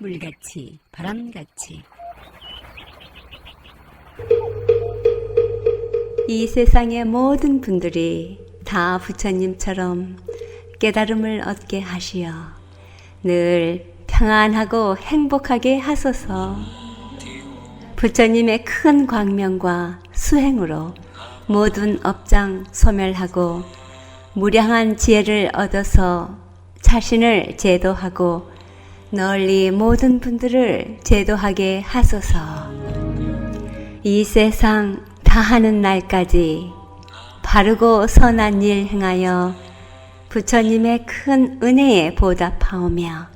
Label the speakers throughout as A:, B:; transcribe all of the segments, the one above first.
A: 물같이 바람같이 이 세상의 모든 분들이 다 부처님처럼 깨달음을 얻게 하시어 늘 평안하고 행복하게 하소서. 부처님의 큰 광명과 수행으로 모든 업장 소멸하고 무량한 지혜를 얻어서 자신을 제도하고 널리 모든 분들을 제도하게 하소서. 이 세상 다하는 날까지 바르고 선한 일 행하여 부처님의 큰 은혜에 보답하오며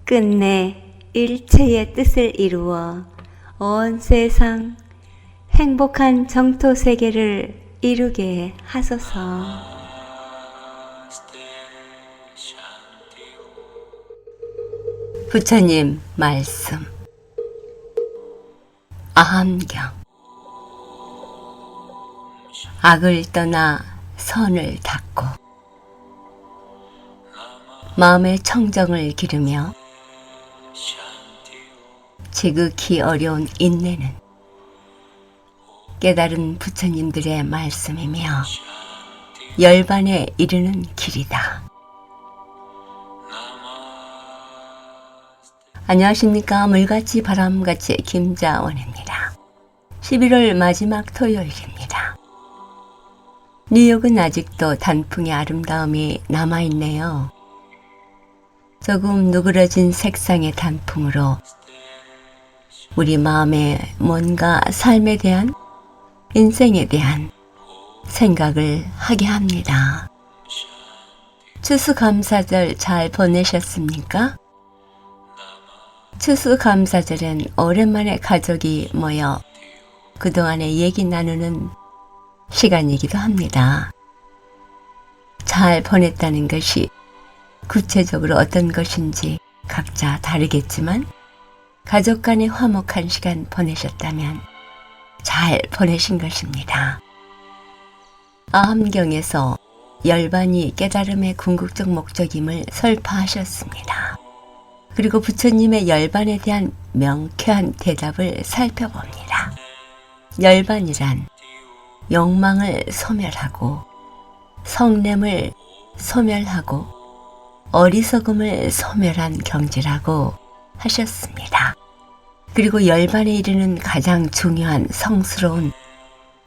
A: 끝내 일체의 뜻을 이루어 온 세상 행복한 정토 세계를 이루게 하소서. 부처님 말씀. 아함경. 악을 떠나 선을 닦고 마음의 청정을 기르며 지극히 어려운 인내는 깨달은 부처님들의 말씀이며 열반에 이르는 길이다. 안녕하십니까. 물같이 바람같이 김자원입니다. 11월 마지막 토요일입니다. 뉴욕은 아직도 단풍의 아름다움이 남아있네요. 조금 누그러진 색상의 단풍으로 우리 마음에 뭔가 삶에 대한, 인생에 대한 생각을 하게 합니다. 추수감사절 잘 보내셨습니까? 추수감사절엔 오랜만에 가족이 모여 그동안의 얘기 나누는 시간이기도 합니다. 잘 보냈다는 것이 구체적으로 어떤 것인지 각자 다르겠지만 가족 간의 화목한 시간 보내셨다면 잘 보내신 것입니다. 아함경에서 열반이 깨달음의 궁극적 목적임을 설파하셨습니다. 그리고 부처님의 열반에 대한 명쾌한 대답을 살펴봅니다. 열반이란 욕망을 소멸하고 성냄을 소멸하고 어리석음을 소멸한 경지라고 하셨습니다. 그리고 열반에 이르는 가장 중요한 성스러운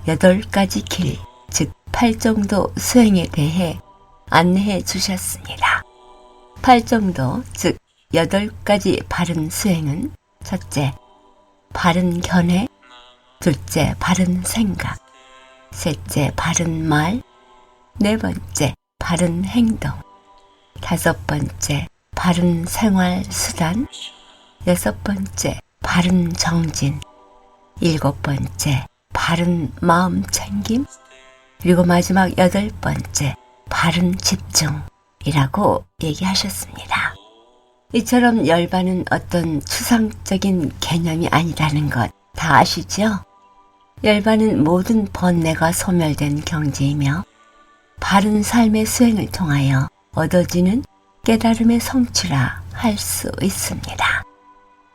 A: 8가지 길, 즉 8정도 수행에 대해 안내해 주셨습니다. 8정도, 즉 8가지 바른 수행은 첫째, 바른 견해, 둘째, 바른 생각, 셋째, 바른 말, 네 번째, 바른 행동, 다섯 번째, 바른 생활 수단, 여섯 번째, 바른 정진, 일곱 번째, 바른 마음 챙김, 그리고 마지막 8번째, 바른 집중이라고 얘기하셨습니다. 이처럼 열반은 어떤 추상적인 개념이 아니라는 것 다 아시죠? 열반은 모든 번뇌가 소멸된 경지이며 바른 삶의 수행을 통하여 얻어지는 깨달음의 성취라 할 수 있습니다.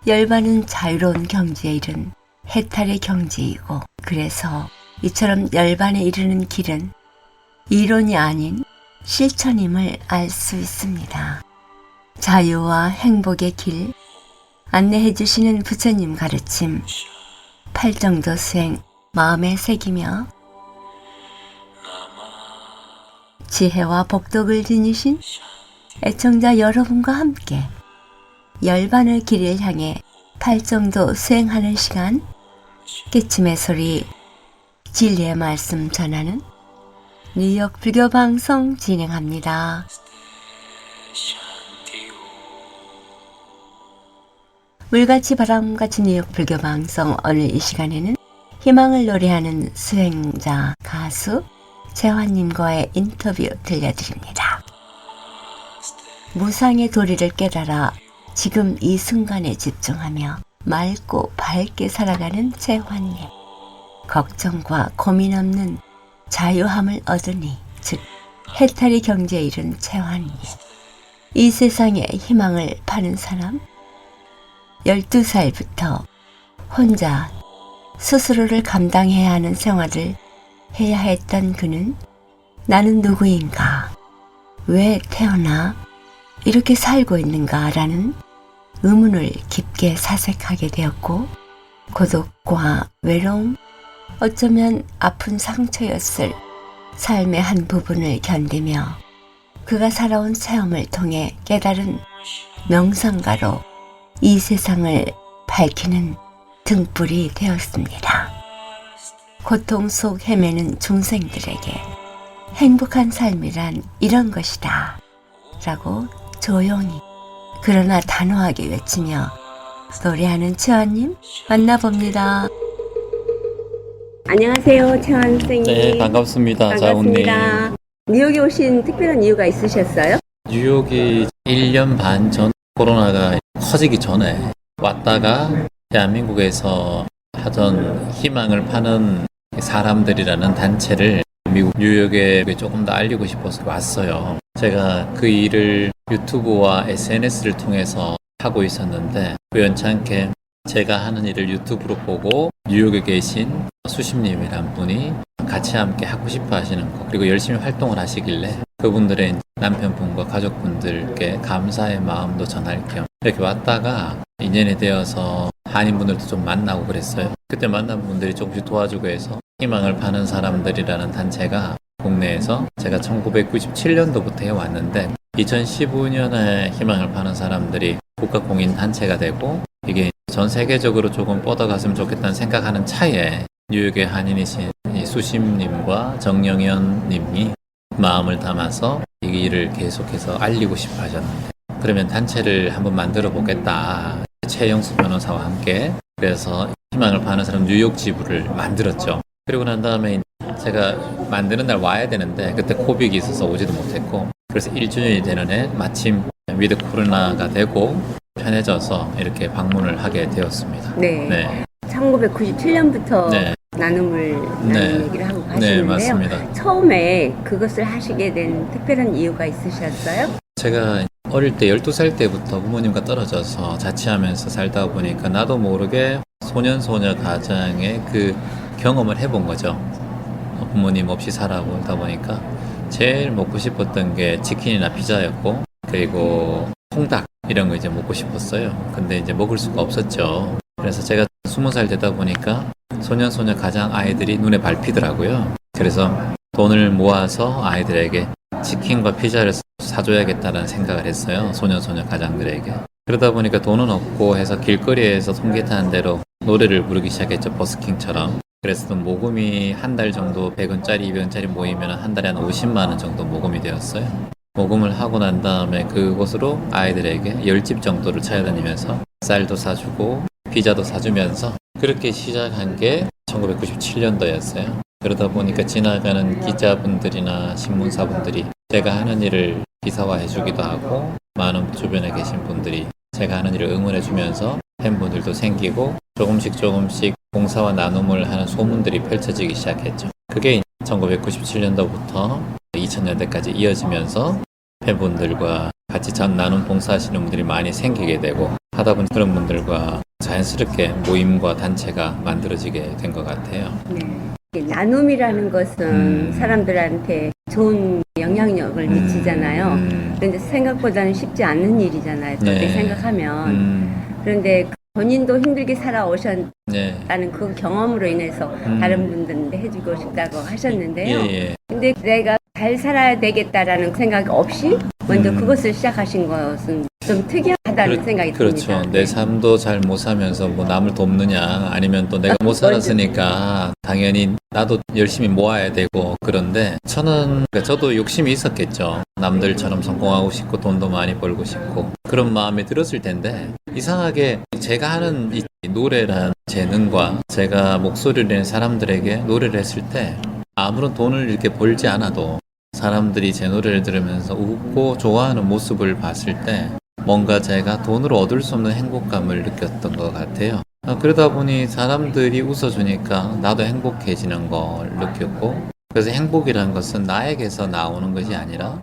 A: 열반은 자유로운 경지에 이른 해탈의 경지이고, 그래서 이처럼 열반에 이르는 길은 이론이 아닌 실천임을 알 수 있습니다. 자유와 행복의 길 안내해 주시는 부처님 가르침 8정도 수행 마음에 새기며 지혜와 복덕을 지니신 애청자 여러분과 함께 열반의 길을 향해 8정도 수행하는 시간, 깨침의 소리, 진리의 말씀 전하는 뉴욕 불교 방송 진행합니다. 물같이 바람같이 뉴욕 불교 방송, 오늘 이 시간에는 희망을 노래하는 수행자 가수 재환님과의 인터뷰 들려드립니다. 무상의 도리를 깨달아 지금 이 순간에 집중하며 맑고 밝게 살아가는 재환님. 걱정과 고민 없는 자유함을 얻으니, 즉 해탈의 경지에 이른 재환님. 이 세상에 희망을 파는 사람, 12살부터 혼자 스스로를 감당해야 하는 생활을 해야 했던 그는 나는 누구인가? 왜 태어나 이렇게 살고 있는가라는 의문을 깊게 사색하게 되었고 고독과 외로움, 어쩌면 아픈 상처였을 삶의 한 부분을 견디며 그가 살아온 체험을 통해 깨달은 명상가로 이 세상을 밝히는 등불이 되었습니다. 고통 속 헤매는 중생들에게 행복한 삶이란 이런 것이다 라고 조용히 그러나 단호하게 외치며 노래하는 채원님 만나봅니다. 안녕하세요, 채원 선생님.
B: 네, 반갑습니다.
A: 반갑습니다. 뉴욕에 오신 특별한 이유가 있으셨어요?
B: 뉴욕이 1년 반 전 코로나가 커지기 전에 왔다가 대한민국에서 하던 희망을 파는 사람들이라는 단체를 미국 뉴욕에 조금 더 알리고 싶어서 왔어요. 제가 그 일을 유튜브와 SNS를 통해서 하고 있었는데 우연찮게 제가 하는 일을 유튜브로 보고 뉴욕에 계신 수심님이란 분이 같이 함께 하고 싶어 하시는 거 그리고 열심히 활동을 하시길래 그분들의 남편분과 가족분들께 감사의 마음도 전할 겸 이렇게 왔다가 인연이 되어서 한인분들도 좀 만나고 그랬어요. 그때 만난 분들이 조금씩 도와주고 해서 희망을 파는 사람들이라는 단체가 국내에서 제가 1997년도부터 해왔는데 2015년에 희망을 파는 사람들이 국가공인단체가 되고 이게 전 세계적으로 조금 뻗어갔으면 좋겠다는 생각하는 차에 뉴욕의 한인이신 이 수심님과 정영현님이 마음을 담아서 이 일을 계속해서 알리고 싶어 하셨는데 그러면 단체를 한번 만들어 보겠다. 최영수 변호사와 함께 그래서 희망을 파는 사람 뉴욕 지부를 만들었죠. 그리고 난 다음에 제가 만드는 날 와야 되는데 그때 코빅이 있어서 오지도 못했고 그래서 1주년이 되는 해 마침 위드 코로나가 되고 편해져서 이렇게 방문을 하게 되었습니다.
A: 네. 1997년부터
B: 네.
A: 나눔을 나눈 얘기를 하고 가시는데요.
B: 네, 맞습니다.
A: 처음에 그것을 하시게 된 특별한 이유가 있으셨어요?
B: 제가 어릴 때 12살 때부터 부모님과 떨어져서 자취하면서 살다 보니까 나도 모르게 소년소녀 가장의 그 경험을 해본 거죠. 부모님 없이 살아보다 보니까 제일 먹고 싶었던 게 치킨이나 피자였고 그리고 통닭 이런 거 이제 먹고 싶었어요. 근데 이제 먹을 수가 없었죠. 그래서 제가 20살 되다 보니까 소년소녀 가장 아이들이 눈에 밟히더라고요. 그래서 돈을 모아서 아이들에게 치킨과 피자를 사줘야겠다는 생각을 했어요. 소년소녀 가장들에게. 그러다 보니까 돈은 없고 해서 길거리에서 통기타는 대로 노래를 부르기 시작했죠. 버스킹처럼. 그래서 모금이 한 달 정도 100원짜리, 200원짜리 모이면 한 달에 한 50만 원 정도 모금이 되었어요. 모금을 하고 난 다음에 그곳으로 아이들에게 10집 정도를 찾아다니면서 쌀도 사주고 피자도 사주면서 그렇게 시작한 게 1997년도였어요. 그러다 보니까 지나가는 기자분들이나 신문사분들이 제가 하는 일을 기사화해 주기도 하고 많은 주변에 계신 분들이 제가 하는 일을 응원해 주면서 팬분들도 생기고 조금씩 봉사와 나눔을 하는 소문들이 펼쳐지기 시작했죠. 그게 1997년도부터 2000년대까지 이어지면서 팬분들과 같이 나눔 봉사하시는 분들이 많이 생기게 되고 하다 보니 그런 분들과 자연스럽게 모임과 단체가 만들어지게 된 것 같아요.
A: 네. 나눔이라는 것은 사람들한테 좋은 영향력을 미치잖아요. 그런데 생각보다는 쉽지 않는 일이잖아요. 그렇게 생각하면. 그런데 본인도 힘들게 살아오셨다는 그 경험으로 인해서 다른 분들한테 해주고 싶다고 하셨는데요. 근데 내가 잘 살아야 되겠다라는 생각 없이 먼저 그것을 시작하신 것은 좀 특이하다는 생각이
B: 그렇죠.
A: 듭니다.
B: 내 삶도 잘 못 살면서 뭐 남을 돕느냐 아니면 또 내가 못 살았으니까 당연히 나도 열심히 모아야 되고 그런데 저도 욕심이 있었겠죠. 남들처럼 성공하고 싶고 돈도 많이 벌고 싶고 그런 마음이 들었을 텐데 이상하게 제가 하는 이 노래란 재능과 제가 목소리를 낸 사람들에게 노래를 했을 때 아무런 돈을 이렇게 벌지 않아도 사람들이 제 노래를 들으면서 웃고 좋아하는 모습을 봤을 때 뭔가 제가 돈으로 얻을 수 없는 행복감을 느꼈던 것 같아요. 그러다 보니 사람들이 웃어주니까 나도 행복해지는 걸 느꼈고 그래서 행복이라는 것은 나에게서 나오는 것이 아니라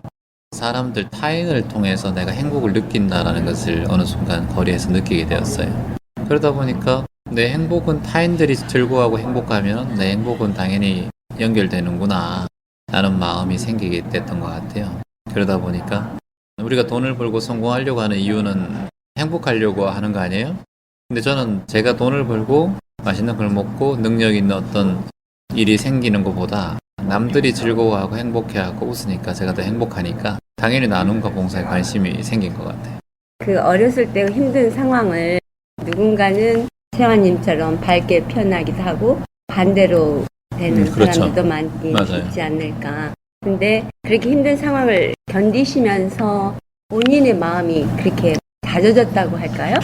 B: 사람들 타인을 통해서 내가 행복을 느낀다라는 것을 어느 순간 거리에서 느끼게 되었어요. 그러다 보니까 내 행복은 타인들이 즐거워하고 행복하면 내 행복은 당연히 연결되는구나 라는 마음이 생기게 됐던 것 같아요. 그러다 보니까 우리가 돈을 벌고 성공하려고 하는 이유는 행복하려고 하는 거 아니에요? 근데 저는 제가 돈을 벌고 맛있는 걸 먹고 능력 있는 어떤 일이 생기는 것보다 남들이 즐거워하고 행복해하고 웃으니까 제가 더 행복하니까 당연히 나눔과 봉사에 관심이 생긴 것 같아요.
A: 그 어렸을 때 힘든 상황을 누군가는 세화님처럼 밝게 표현하기도 하고 반대로 되는
B: 그렇죠.
A: 사람들도 많이
B: 맞아요.
A: 있지 않을까. 근데 그렇게 힘든 상황을 견디시면서 본인의 마음이 그렇게 다져졌다고 할까요?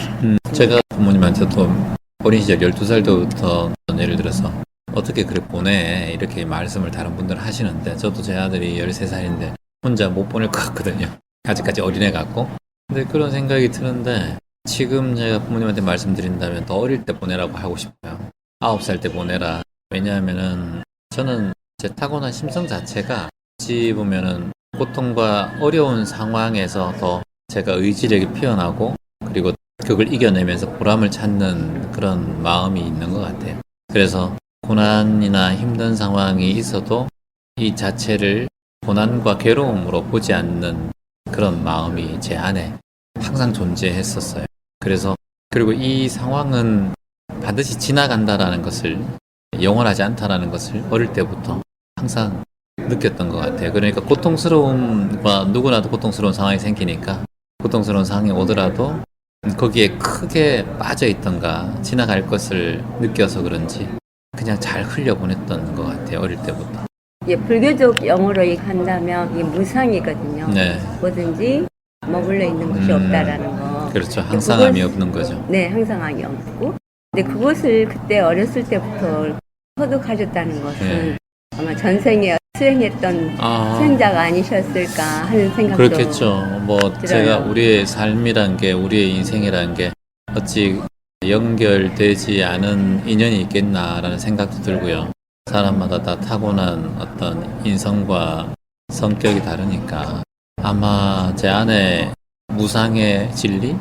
B: 제가 부모님한테도 어린 시절 12살 때부터 예를 들어서 어떻게 그래 보내 이렇게 말씀을 다른 분들 하시는데 저도 제 아들이 13살인데 혼자 못 보낼 것 같거든요. 아직까지 어린애 같고. 근데 그런 생각이 드는데 지금 제가 부모님한테 말씀드린다면 더 어릴 때 보내라고 하고 싶어요. 9살 때 보내라. 왜냐하면은 저는 제 타고난 심성 자체가 어찌 보면은 고통과 어려운 상황에서 더 제가 의지력이 피어나고 그리고 그걸 이겨내면서 보람을 찾는 그런 마음이 있는 것 같아요. 그래서 고난이나 힘든 상황이 있어도 이 자체를 고난과 괴로움으로 보지 않는 그런 마음이 제 안에 항상 존재했었어요. 그래서 그리고 이 상황은 반드시 지나간다라는 것을 영원하지 않다라는 것을 어릴 때부터 항상 느꼈던 것 같아요. 그러니까 고통스러움과 누구나도 고통스러운 상황이 생기니까 고통스러운 상황이 오더라도 거기에 크게 빠져 있던가 지나갈 것을 느껴서 그런지 그냥 잘 흘려보냈던 것 같아요. 어릴 때부터.
A: 예, 불교적 용어로 한다면 이게 무상이거든요.
B: 네.
A: 뭐든지 머물러 있는 곳이 없다라는 거.
B: 그렇죠. 항상함이 없는 거죠.
A: 네, 항상함이 없고. 근데 그것을 그때 어렸을 때부터 터득하셨다는 것은
B: 네.
A: 아마 전생에 수행했던 수행자가 아니셨을까 하는 생각도
B: 그렇겠죠. 뭐
A: 들어요.
B: 제가 우리의 삶이란 게 우리의 인생이란 게 어찌 연결되지 않은 인연이 있겠나라는 생각도 들고요. 사람마다 다 타고난 어떤 인성과 성격이 다르니까 아마 제 안에 무상의 진리,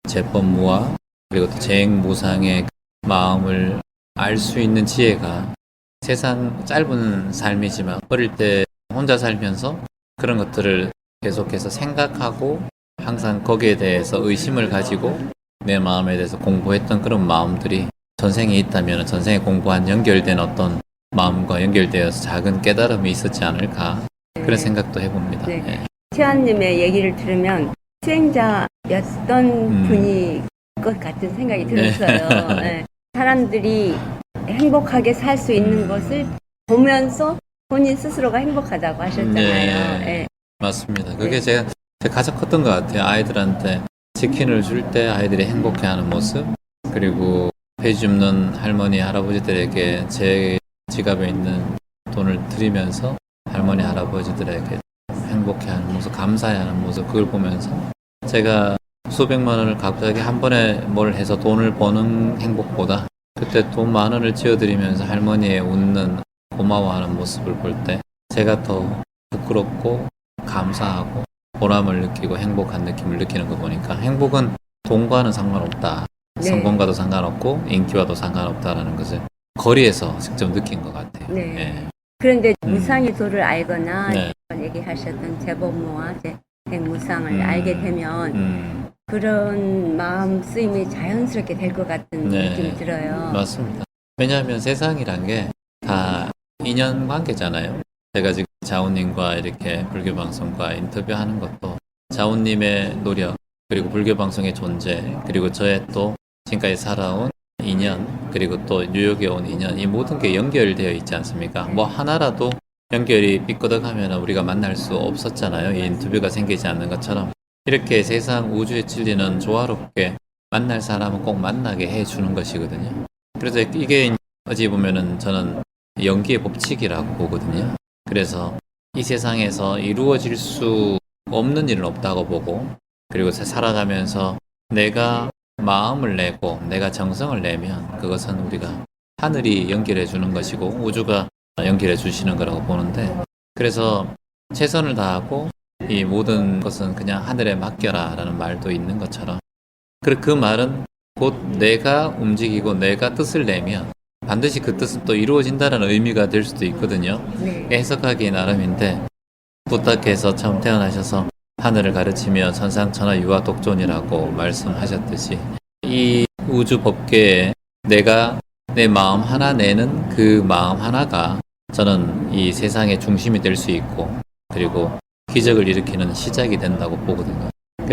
B: 제법무아 그리고 또 재행무상의 마음을 알 수 있는 지혜가 세상 짧은 삶이지만 어릴 때 혼자 살면서 그런 것들을 계속해서 생각하고 항상 거기에 대해서 의심을 가지고 내 마음에 대해서 공부했던 그런 마음들이 전생에 있다면 전생에 공부한 연결된 어떤 마음과 연결되어서 작은 깨달음이 있었지 않을까 그런 생각도 해봅니다.
A: 네.
B: 예.
A: 치아님의 얘기를 들으면 수행자였던 분이 것 같은 생각이 들었어요. 네. 사람들이 행복하게 살 수 있는 것을 보면서 본인 스스로가 행복하다고 하셨잖아요.
B: 네.
A: 네.
B: 맞습니다. 그게 제가 가장 컸던 것 같아요. 아이들한테 치킨을 줄 때 아이들이 행복해하는 모습 그리고 회 줍는 할머니 할아버지들에게 제 지갑에 있는 돈을 드리면서 할머니 할아버지들에게 행복해하는 모습 감사해하는 모습 그걸 보면서 제가 수백만 원을 갑자기 한 번에 뭘 해서 돈을 버는 행복보다 그때 돈 만 원을 지어드리면서 할머니의 웃는 고마워하는 모습을 볼 때 제가 더 부끄럽고 감사하고 보람을 느끼고 행복한 느낌을 느끼는 거 보니까 행복은 돈과는 상관없다.
A: 네.
B: 성공과도 상관없고 인기와도 상관없다라는 것을 거리에서 직접 느낀 것 같아요.
A: 네.
B: 예.
A: 그런데 무상의 도를 알거나
B: 네.
A: 얘기하셨던 제법무와 무상을 알게 되면 그런 마음 쓰임이 자연스럽게 될 것 같은
B: 네.
A: 느낌이 들어요.
B: 맞습니다. 왜냐하면 세상이란 게 다 인연 관계잖아요. 제가 지금 자우님과 이렇게 불교 방송과 인터뷰하는 것도 자우님의 노력 그리고 불교 방송의 존재 그리고 저의 또 지금까지 살아온 인연 그리고 또 뉴욕에 온 인연 이 모든 게 연결되어 있지 않습니까? 뭐 하나라도 연결이 삐끄덕하면 우리가 만날 수 없었잖아요. 이 인터뷰가 생기지 않는 것처럼 이렇게 세상 우주의 진리는 조화롭게 만날 사람은 꼭 만나게 해주는 것이거든요. 그래서 이게 어찌 보면은 저는 연기의 법칙이라고 보거든요. 그래서 이 세상에서 이루어질 수 없는 일은 없다고 보고 그리고 살아가면서 내가 마음을 내고 내가 정성을 내면 그것은 우리가 하늘이 연결해 주는 것이고 우주가 연결해 주시는 거라고 보는데 그래서 최선을 다하고 이 모든 것은 그냥 하늘에 맡겨라 라는 말도 있는 것처럼 그 말은 곧 내가 움직이고 내가 뜻을 내면 반드시 그 뜻은 또 이루어진다는 의미가 될 수도 있거든요.
A: 네.
B: 해석하기 나름인데 부탁해서 처음 태어나셔서 하늘을 가르치며 천상천하 유아 독존이라고 말씀하셨듯이 이 우주 법계에 내가 내 마음 하나 내는 그 마음 하나가 저는 이 세상의 중심이 될 수 있고 그리고 기적을 일으키는 시작이 된다고 보거든요.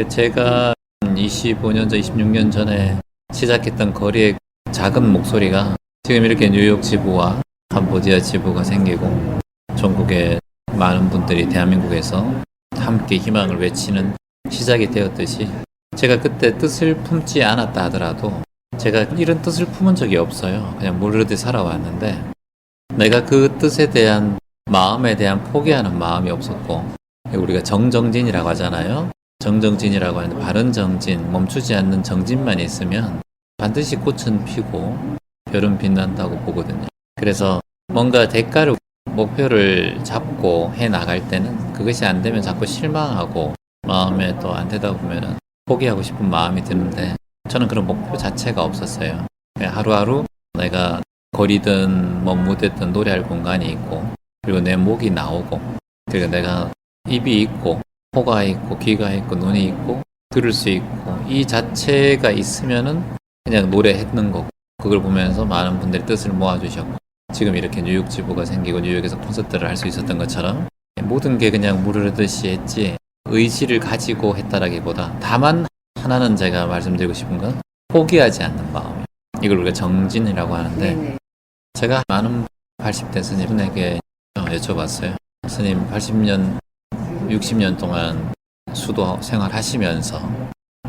B: 제가 25년 전, 26년 전에 시작했던 거리의 작은 목소리가 지금 이렇게 뉴욕 지부와 캄보디아 지부가 생기고 전국의 많은 분들이 대한민국에서 함께 희망을 외치는 시작이 되었듯이 제가 그때 뜻을 품지 않았다 하더라도 제가 이런 뜻을 품은 적이 없어요. 그냥 모르듯이 살아왔는데 내가 그 뜻에 대한 마음에 대한 포기하는 마음이 없었고 우리가 정정진이라고 하잖아요. 정정진이라고 하는데 바른 정진, 멈추지 않는 정진만 있으면 반드시 꽃은 피고 별은 빛난다고 보거든요. 그래서 뭔가 대가를 목표를 잡고 해 나갈 때는 그것이 안 되면 자꾸 실망하고 마음에 또 안 되다 보면은 포기하고 싶은 마음이 드는데 저는 그런 목표 자체가 없었어요. 그냥 하루하루 내가 거리든 뭐 무대든 노래할 공간이 있고 그리고 내 목이 나오고 그리고 내가 입이 있고 코가 있고 귀가 있고 눈이 있고 들을 수 있고 이 자체가 있으면은 그냥 노래했는 거고 그걸 보면서 많은 분들이 뜻을 모아주셨고 지금 이렇게 뉴욕 지부가 생기고 뉴욕에서 콘서트를 할 수 있었던 것처럼 모든 게 그냥 무르르듯이 했지 의지를 가지고 했다라기보다 다만 하나는 제가 말씀드리고 싶은 건 포기하지 않는 마음이에요. 이걸 우리가 정진이라고 하는데
A: 네네.
B: 제가 많은 80대 스님에게 여쭤봤어요. 스님 80년 60년 동안 수도 생활하시면서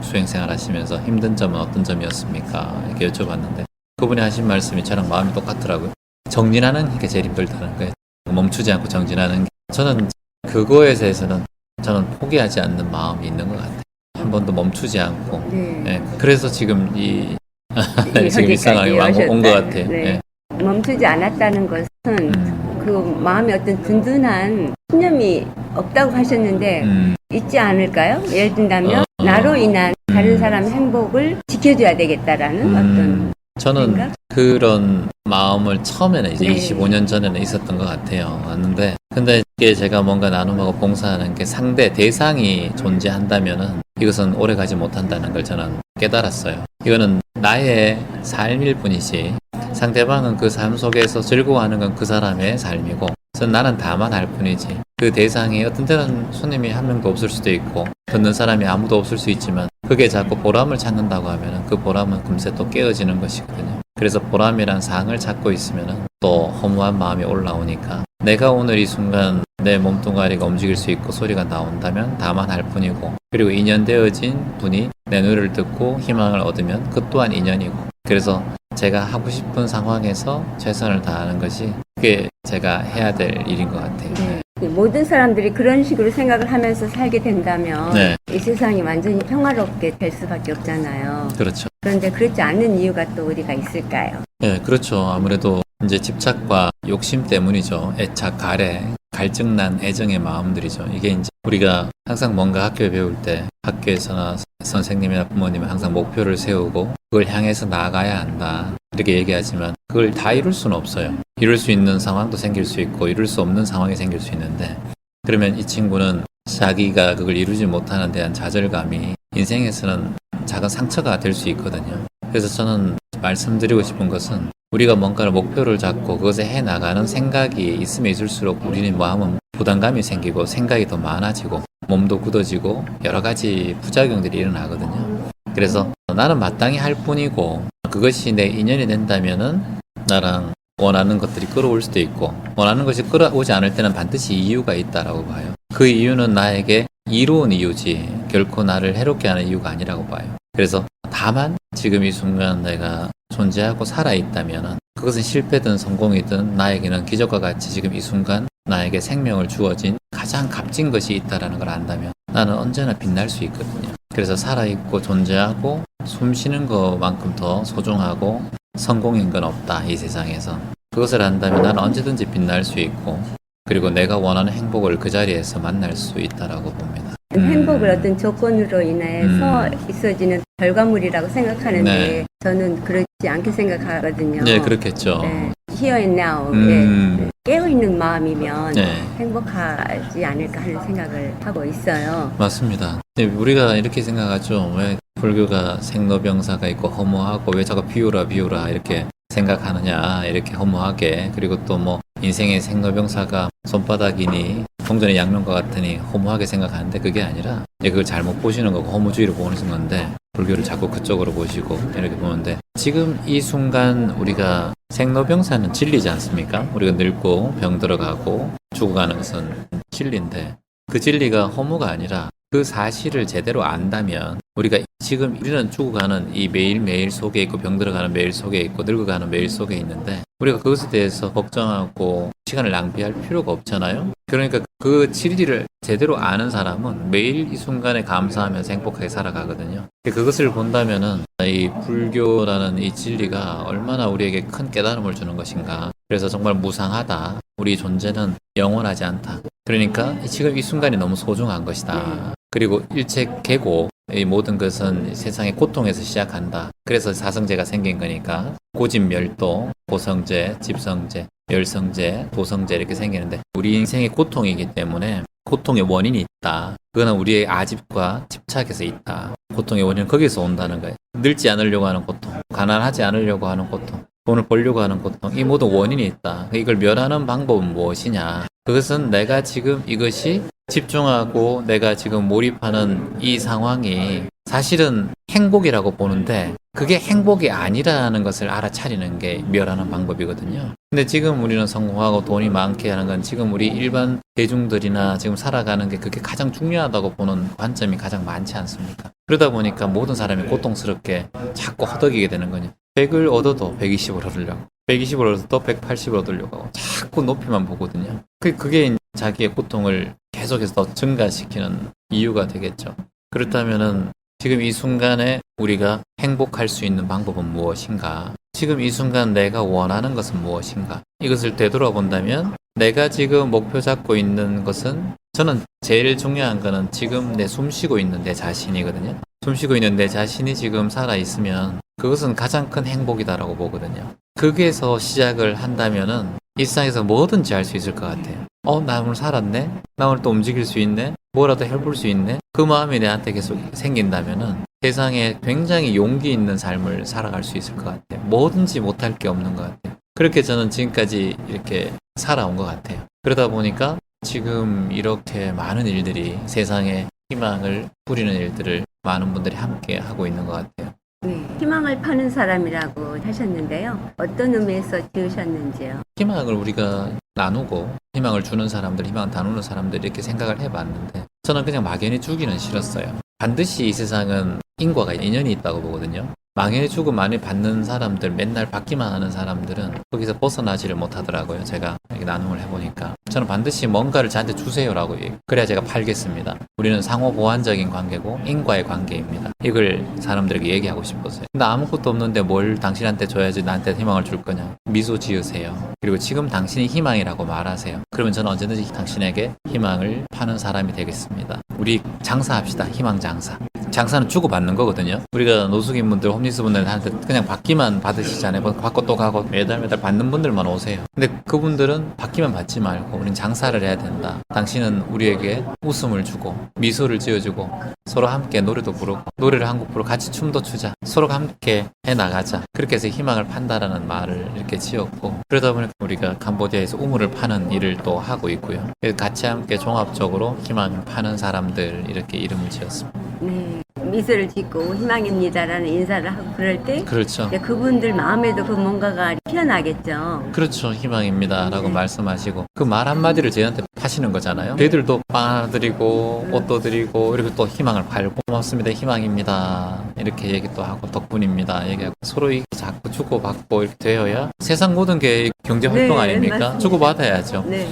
B: 수행 생활하시면서 힘든 점은 어떤 점이었습니까? 이렇게 여쭤봤는데 그분이 하신 말씀이 저랑 마음이 똑같더라고요. 정진하는 게 제일 힘들다는 거예요. 멈추지 않고 정진하는 게 저는 그거에 대해서는 저는 포기하지 않는 마음이 있는 것 같아요. 한 번도 멈추지 않고
A: 네.
B: 예, 그래서 지금 이 지금
A: 여기까지
B: 이 상황이 온 것 같아요.
A: 네.
B: 예.
A: 멈추지 않았다는 것은 그 마음에 어떤 든든한 신념이 없다고 하셨는데 있지 않을까요? 예를 든다면 나로 인한 다른 사람의 행복을 지켜줘야 되겠다라는 어떤
B: 저는
A: 생각?
B: 그런 마음을 처음에는 이제
A: 네.
B: 25년 전에는 있었던 것 같아요. 왔는데 근데 이게 제가 뭔가 나눔하고 봉사하는 게 상대 대상이 존재한다면은 이것은 오래 가지 못한다는 걸 저는 깨달았어요. 이거는 나의 삶일 뿐이지 상대방은 그 삶 속에서 즐거워하는 건 그 사람의 삶이고 그래서 나는 다만 할 뿐이지 그 대상이 어떤 때는 손님이 한 명도 없을 수도 있고 듣는 사람이 아무도 없을 수 있지만 그게 자꾸 보람을 찾는다고 하면은 그 보람은 금세 또 깨어지는 것이거든요. 그래서 보람이란 상을 찾고 있으면은 또 허무한 마음이 올라오니까 내가 오늘 이 순간 내 몸뚱아리가 움직일 수 있고 소리가 나온다면 다만 할 뿐이고 그리고 인연되어진 분이 내 노래를 듣고 희망을 얻으면 그 또한 인연이고 그래서 제가 하고 싶은 상황에서 최선을 다하는 것이 그게 제가 해야 될 일인 것 같아요.
A: 네. 모든 사람들이 그런 식으로 생각을 하면서 살게 된다면
B: 네.
A: 이 세상이 완전히 평화롭게 될 수밖에 없잖아요.
B: 그렇죠.
A: 그런데 그렇지 않는 이유가 또 어디가 있을까요?
B: 네, 그렇죠. 아무래도 이제 집착과 욕심 때문이죠. 애착, 가래, 갈증난 애정의 마음들이죠. 이게 이제 우리가 항상 뭔가 학교에 배울 때 학교에서나 선생님이나 부모님은 항상 목표를 세우고 그걸 향해서 나아가야 한다. 이렇게 얘기하지만 그걸 다 이룰 수는 없어요. 이룰 수 있는 상황도 생길 수 있고 이룰 수 없는 상황이 생길 수 있는데 그러면 이 친구는 자기가 그걸 이루지 못하는 데한 좌절감이 인생에서는 작은 상처가 될 수 있거든요. 그래서 저는 말씀드리고 싶은 것은 우리가 뭔가를 목표를 잡고 그것을 해나가는 생각이 있으면 있을수록 우리는 마음은 부담감이 생기고 생각이 더 많아지고 몸도 굳어지고 여러 가지 부작용들이 일어나거든요. 그래서 나는 마땅히 할 뿐이고 그것이 내 인연이 된다면은 나랑 원하는 것들이 끌어올 수도 있고 원하는 것이 끌어오지 않을 때는 반드시 이유가 있다라고 봐요. 그 이유는 나에게 이로운 이유지 결코 나를 해롭게 하는 이유가 아니라고 봐요. 그래서 다만 지금 이 순간 내가 존재하고 살아있다면 그것은 실패든 성공이든 나에게는 기적과 같이 지금 이 순간 나에게 생명을 주어진 가장 값진 것이 있다는 걸 안다면 나는 언제나 빛날 수 있거든요. 그래서 살아있고 존재하고 숨 쉬는 것만큼 더 소중하고 성공인 건 없다 이 세상에서. 그것을 안다면 나는 언제든지 빛날 수 있고 그리고 내가 원하는 행복을 그 자리에서 만날 수 있다라고 봅니다.
A: 행복을 어떤 조건으로 인해서 있어지는 결과물이라고 생각하는데
B: 네.
A: 저는 그렇지 않게 생각하거든요.
B: 네, 그렇겠죠.
A: 네. Here and now. 예. 깨어있는 마음이면
B: 네.
A: 행복하지 않을까 하는 생각을 하고 있어요.
B: 맞습니다. 네, 우리가 이렇게 생각하죠. 왜 불교가 생로병사가 있고 허무하고 왜 자꾸 비우라 이렇게 생각하느냐, 이렇게 허무하게. 그리고 또 뭐 인생의 생로병사가 손바닥이니 동전의 양면과 같으니 허무하게 생각하는데 그게 아니라 그걸 잘못 보시는 거고 허무주의로 보시는 건데, 불교를 자꾸 그쪽으로 보시고 이렇게 보는데, 지금 이 순간 우리가 생로병사는 진리지 않습니까? 우리가 늙고 병 들어가고 죽어가는 것은 진리인데, 그 진리가 허무가 아니라 그 사실을 제대로 안다면, 우리가 지금 우리는 죽어가는 이 매일매일 속에 있고 병 들어가는 매일 속에 있고 늙어가는 매일 속에 있는데, 우리가 그것에 대해서 걱정하고 시간을 낭비할 필요가 없잖아요. 그러니까 그 진리를 제대로 아는 사람은 매일 이 순간에 감사하면서 행복하게 살아가거든요. 그것을 본다면은 이 불교라는 이 진리가 얼마나 우리에게 큰 깨달음을 주는 것인가. 그래서 정말 무상하다. 우리 존재는 영원하지 않다. 그러니까 지금 이 순간이 너무 소중한 것이다. 그리고 일체계고 이 모든 것은 세상의 고통에서 시작한다. 그래서 사성제가 생긴 거니까 고집멸도, 고성제, 집성제, 열성제, 도성제 이렇게 생기는데, 우리 인생의 고통이기 때문에 고통의 원인이 있다. 그거는 우리의 아집과 집착에서 있다. 고통의 원인은 거기서 온다는 거예요. 늙지 않으려고 하는 고통, 가난하지 않으려고 하는 고통, 돈을 벌려고 하는 고통, 이 모든 원인이 있다. 이걸 멸하는 방법은 무엇이냐? 그것은 내가 지금 이것이 집중하고 내가 지금 몰입하는 이 상황이 사실은 행복이라고 보는데 그게 행복이 아니라는 것을 알아차리는 게 멸하는 방법이거든요. 근데 지금 우리는 성공하고 돈이 많게 하는 건 지금 우리 일반 대중들이나 지금 살아가는 게 그게 가장 중요하다고 보는 관점이 가장 많지 않습니까? 그러다 보니까 모든 사람이 고통스럽게 자꾸 허덕이게 되는 거죠. 100을 얻어도 120을 얻으려고, 120을 얻어도 180을 얻으려고 하고 자꾸 높이만 보거든요. 그게 자기의 고통을 계속해서 더 증가시키는 이유가 되겠죠. 그렇다면은 지금 이 순간에 우리가 행복할 수 있는 방법은 무엇인가? 지금 이 순간 내가 원하는 것은 무엇인가? 이것을 되돌아본다면 내가 지금 목표 잡고 있는 것은, 저는 제일 중요한 거는 지금 내 숨 쉬고 있는 내 자신이거든요. 숨 쉬고 있는 내 자신이 지금 살아있으면 그것은 가장 큰 행복이다라고 보거든요. 거기에서 시작을 한다면은 일상에서 뭐든지 할 수 있을 것 같아요. 나 오늘 살았네? 나 오늘 또 움직일 수 있네? 뭐라도 해볼 수 있네? 그 마음이 내한테 계속 생긴다면은 세상에 굉장히 용기 있는 삶을 살아갈 수 있을 것 같아요. 뭐든지 못할 게 없는 것 같아요. 그렇게 저는 지금까지 이렇게 살아온 것 같아요. 그러다 보니까 지금 이렇게 많은 일들이, 세상에 희망을 뿌리는 일들을 많은 분들이 함께 하고 있는 것 같아요.
A: 네, 희망을 파는 사람이라고 하셨는데요. 어떤 의미에서 지으셨는지요?
B: 희망을 우리가 나누고 희망을 주는 사람들, 희망을 나누는 사람들 이렇게 생각을 해봤는데, 저는 그냥 막연히 주기는 싫었어요. 반드시 이 세상은 인과가 인연이 있다고 보거든요. 막연히 주고 많이 받는 사람들, 맨날 받기만 하는 사람들은 거기서 벗어나지를 못하더라고요. 제가 이렇게 나눔을 해보니까. 저는 반드시 뭔가를 저한테 주세요라고 얘기해요. 그래야 제가 팔겠습니다. 우리는 상호 보완적인 관계고 인과의 관계입니다. 이걸 사람들에게 얘기하고 싶었어요. 근데 아무것도 없는데 뭘 당신한테 줘야지 나한테 희망을 줄 거냐? 미소 지으세요. 그리고 지금 당신이 희망이라고 말하세요. 그러면 저는 언제든지 당신에게 희망을 파는 사람이 되겠습니다. 우리 장사합시다. 희망 장사. 장사는 주고받는 거거든요. 우리가 노숙인분들, 홈리스분들한테 그냥 받기만 받으시잖아요. 받고 또 가고 매달 받는 분들만 오세요. 근데 그분들은 받기만 받지 말고 우린 장사를 해야 된다. 당신은 우리에게 웃음을 주고 미소를 지어주고 서로 함께 노래도 부르고 노래를 한 곡 부르고 같이 춤도 추자. 서로가 함께 해나가자. 그렇게 해서 희망을 판다라는 말을 이렇게 지었고, 그러다 보니까 우리가 캄보디아에서 우물을 파는 일을 또 하고 있고요. 같이 함께 종합적으로 희망을 파는 사람들 이렇게 이름을 지었습니다.
A: 네, 미소를 짓고 희망입니다라는 인사를 하고 그럴 때
B: 그렇죠.
A: 그분들 마음에도 그 뭔가가 피어나겠죠.
B: 그렇죠. 희망입니다라고 말씀하시고 그 말 한마디를 저희한테 파시는 거잖아요. 저희들도 빵 하나 드리고 옷도 드리고 이렇게 또 희망을 팔고 고맙습니다. 희망입니다. 이렇게 얘기 또 하고 덕분입니다. 얘기하고 서로 자꾸 주고받고 이렇게 되어야 세상 모든 게 경제활동 아닙니까?
A: 맞습니다.
B: 주고받아야죠.
A: 네.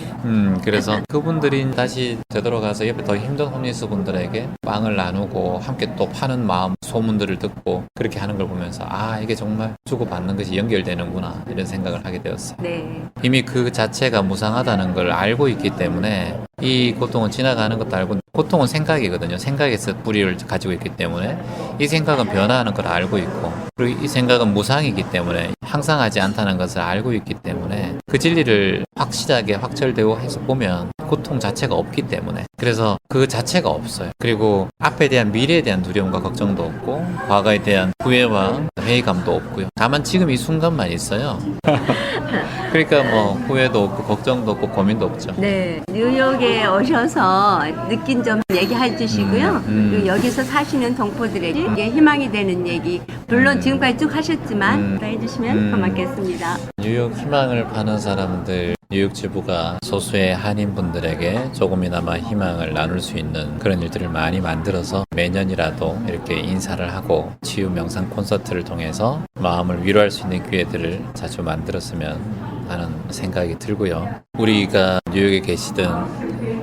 B: 그래서 그분들이 다시 되돌아가서 옆에 더 힘든 홈리스 분들에게 빵을 나누고 함께 또 파는 마음, 소문들을 듣고 그렇게 하는 걸 보면서 아, 이게 정말 주고받는 것이 연결되는구나 이런 생각을 하게 되었어요.
A: 네.
B: 이미 그 자체가 무상하다는 걸 알고 있기 때문에 이 고통은 지나가는 것도 알고, 고통은 생각이거든요. 생각에서 뿌리를 가지고 있기 때문에 이 생각은 변화하는 걸 알고 있고, 그리고 이 생각은 무상이기 때문에 항상하지 않다는 것을 알고 있기 때문에 그 진리를 확실하게 확철되고 해서 보면 고통 자체가 없기 때문에, 그래서 그 자체가 없어요. 그리고 앞에 대한 미래에 대한 두려움과 걱정도 없고 과거에 대한 후회와 회의감도 없고요. 다만 지금 이 순간만 있어요. 그러니까 뭐 후회도 없고 걱정도 없고 고민도 없죠.
A: 네, 뉴욕에 오셔서 느낀 점 얘기해 주시고요. 그리고 여기서 사시는 동포들에게 희망이 되는 얘기, 물론 지금까지 쭉 하셨지만 해주시면 고맙겠습니다.
B: 뉴욕 희망을 파는 사람들, 뉴욕 지부가 소수의 한인분들에게 조금이나마 희망을 나눌 수 있는 그런 일들을 많이 만들어서 매년이라도 이렇게 인사를 하고 치유 명상 콘서트를 통해서 마음을 위로할 수 있는 기회들을 자주 만들었으면 하는 생각이 들고요. 우리가 뉴욕에 계시든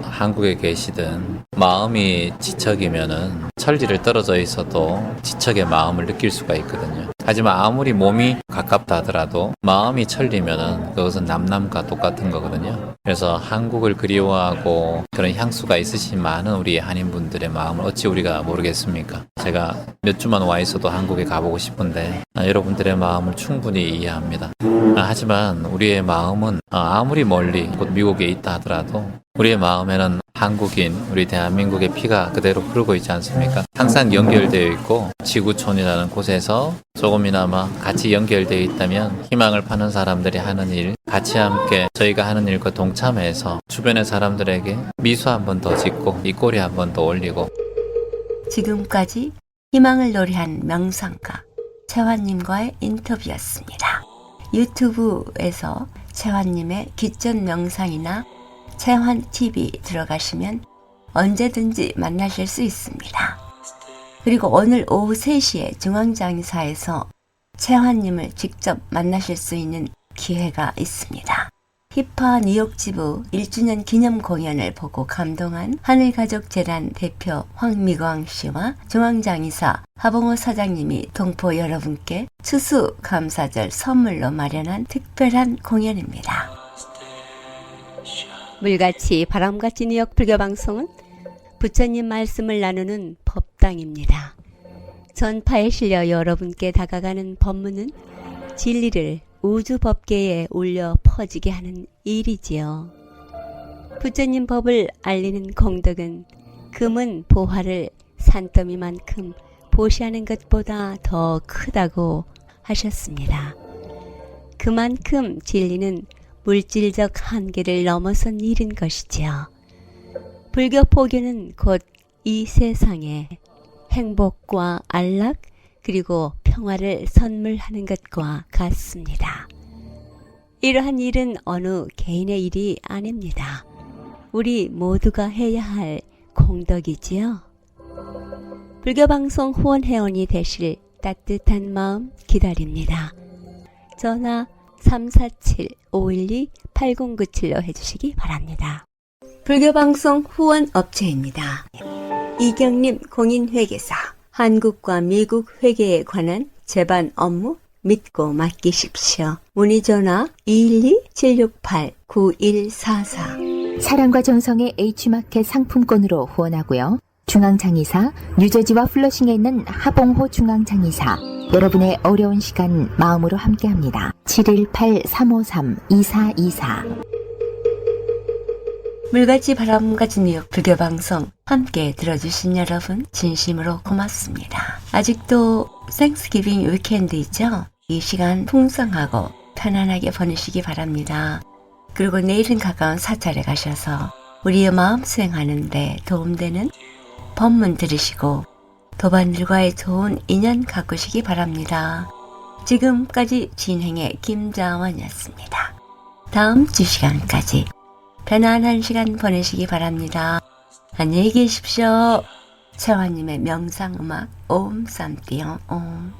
B: 한국에 계시든 마음이 지척이면은 천리를 떨어져 있어도 지척의 마음을 느낄 수가 있거든요. 하지만 아무리 몸이 가깝다 하더라도 마음이 천리면은 그것은 남남과 똑같은 거거든요. 그래서 한국을 그리워하고 그런 향수가 있으신 많은 우리 한인분들의 마음을 어찌 우리가 모르겠습니까? 제가 몇 주만 와 있어도 한국에 가보고 싶은데 여러분들의 마음을 충분히 이해합니다. 하지만 우리의 마음은 아무리 멀리 곧 미국에 있다 하더라도 우리의 마음에는 한국인, 우리 대한민국의 피가 그대로 흐르고 있지 않습니까? 항상 연결되어 있고 지구촌이라는 곳에서 조금이나마 같이 연결되어 있다면 희망을 파는 사람들이 하는 일, 같이 함께 저희가 하는 일과 동참해서 주변의 사람들에게 미소 한 번 더 짓고 입꼬리 한 번 더 올리고.
A: 지금까지 희망을 노래한 명상가 채환님과의 인터뷰였습니다. 유튜브에서 채환님의 기전 명상이나 채환TV 들어가시면 언제든지 만나실 수 있습니다. 그리고 오늘 오후 3시에 중앙장사에서 채환님을 직접 만나실 수 있는 기회가 있습니다. 히파 뉴욕 지부 1주년 기념 공연을 보고 감동한 하늘가족재단 대표 황미광 씨와 중앙장의사 하봉호 사장님이 동포 여러분께 추수감사절 선물로 마련한 특별한 공연입니다. 물같이 바람같이 뉴욕 불교방송은 부처님 말씀을 나누는 법당입니다. 전파에 실려 여러분께 다가가는 법문은 진리를 우주 법계에 울려 퍼지게 하는 일이지요. 부처님 법을 알리는 공덕은 금은 보화를 산더미만큼 보시하는 것보다 더 크다고 하셨습니다. 그만큼 진리는 물질적 한계를 넘어선 일인 것이지요. 불교 포교는 곧 이 세상에 행복과 안락 그리고 평화를 선물하는 것과 같습니다. 이러한 일은 어느 개인의 일이 아닙니다. 우리 모두가 해야 할 공덕이지요. 불교방송 후원회원이 되실 따뜻한 마음 기다립니다. 전화 347-512-8097로 해주시기 바랍니다. 불교방송 후원업체입니다. 이경림 공인회계사, 한국과 미국 회계에 관한 제반 업무 믿고 맡기십시오. 문의전화 212-768-9144.
C: 사랑과 정성의 H마켓 상품권으로 후원하고요. 중앙장의사, 뉴저지와 플러싱에 있는 하봉호 중앙장의사, 여러분의 어려운 시간 마음으로 함께합니다. 718-353-2424.
A: 물같이 바람같이 뉴욕 불교방송 함께 들어주신 여러분 진심으로 고맙습니다. 아직도 땡스기빙 위켄드이죠? 이 시간 풍성하고 편안하게 보내시기 바랍니다. 그리고 내일은 가까운 사찰에 가셔서 우리의 마음 수행하는 데 도움되는 법문 들으시고 도반들과의 좋은 인연 가꾸시기 바랍니다. 지금까지 진행의 김자원이었습니다. 다음 주 시간까지 편안한 시간 보내시기 바랍니다. 안녕히 계십시오. 채환님의 명상음악 옴 쌈띠용 옴.